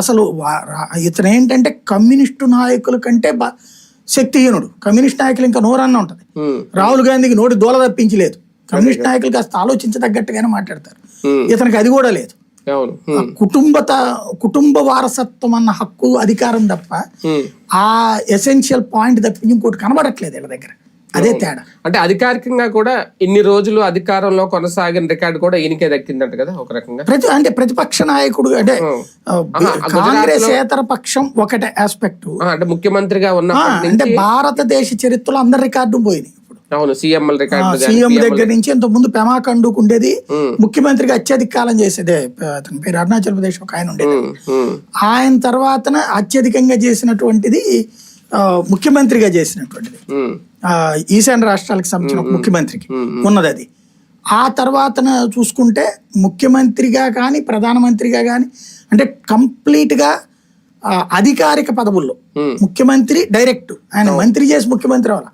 అసలు ఇతను ఏంటంటే కమ్యూనిస్టు నాయకుల కంటే శక్తిహీనుడు. కమ్యూనిస్ట్ నాయకులు ఇంకా నోరన్న ఉంటది. రాహుల్ గాంధీకి నోటి దూల తప్పించలేదు. కమ్యూనిస్ట్ నాయకులు కాస్త ఆలోచించదగ్గట్టుగానే మాట్లాడతారు. ఇతనికి అది కూడా లేదు. కుటుంబ వారసత్వం అన్న హక్కు అధికారం తప్ప ఆ ఎసెన్షియల్ పాయింట్ తప్పి ఇంకోటి కనబడట్లేదు వీళ్ళ దగ్గర. అదే తేడా. అంటే అధికారికంగా కూడా ఇన్ని రోజులు అధికారంలో కొనసాగిన రికార్డు కూడా ఈయనకే దక్కిందంట కదా ఒక రకంగా. అంటే ప్రతిపక్ష నాయకుడు అంటే కాంగ్రెస్ ఏతర పక్షం ఒకటే ఆస్పెక్ట్. అంటే ముఖ్యమంత్రిగా ఉన్న అంటే భారతదేశ చరిత్రలో అందరి రికార్డు పోయినాయి. అవును, సీఎం దగ్గర నుంచి ఇంత ముందు పెమా ఖండూకు ఉండేది. ముఖ్యమంత్రిగా అత్యధిక కాలం చేసేదే అతని పేరు అరుణాచల్ ప్రదేశ్ ఒక ఆయన ఉండేది. ఆయన తర్వాత అత్యధికంగా చేసినటువంటిది ముఖ్యమంత్రిగా చేసినటువంటిది ఈశాన్య రాష్ట్రాలకు సంబంధించిన ఒక ముఖ్యమంత్రికి ఉన్నది అది. ఆ తర్వాత చూసుకుంటే ముఖ్యమంత్రిగా కానీ ప్రధానమంత్రిగా కానీ అంటే కంప్లీట్ గా అధికారిక పదవుల్లో ముఖ్యమంత్రి డైరెక్ట్ ఆయన మంత్రి చేసి ముఖ్యమంత్రి అవ్వాలి.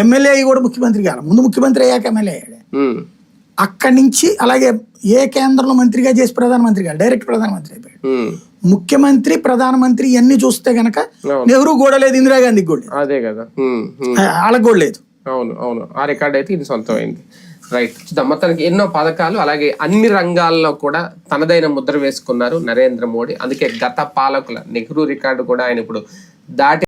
ఎమ్మెల్యే కూడా ముఖ్యమంత్రి కావాలి. ముందు ముఖ్యమంత్రి అయ్యాక ఎమ్మెల్యే అయ్యాడు. అక్కడి నుంచి అలాగే ఏ కేంద్రంలో మంత్రిగా చేసి ప్రధానమంత్రి కాదు, డైరెక్ట్ ప్రధానమంత్రి అయిపోయాడు. ముఖ్యమంత్రి ప్రధానమంత్రి ఇవన్నీ చూస్తే గనక నెహ్రూ కూడా లేదు, ఇందిరాగాంధీకి కూడా లేదు. అదే కదా, వాళ్ళకి కూడా లేదు. అవును అవును, ఆ రికార్డ్ అయితే ఇది సొంతమైంది. రైట్. మొత్తానికి ఎన్నో పథకాలు అలాగే అన్ని రంగాల్లో కూడా తనదైన ముద్ర వేసుకున్నారు నరేంద్ర మోడీ. అందుకే గత పాలకుల నెహ్రూ రికార్డు కూడా ఆయన ఇప్పుడు దాటి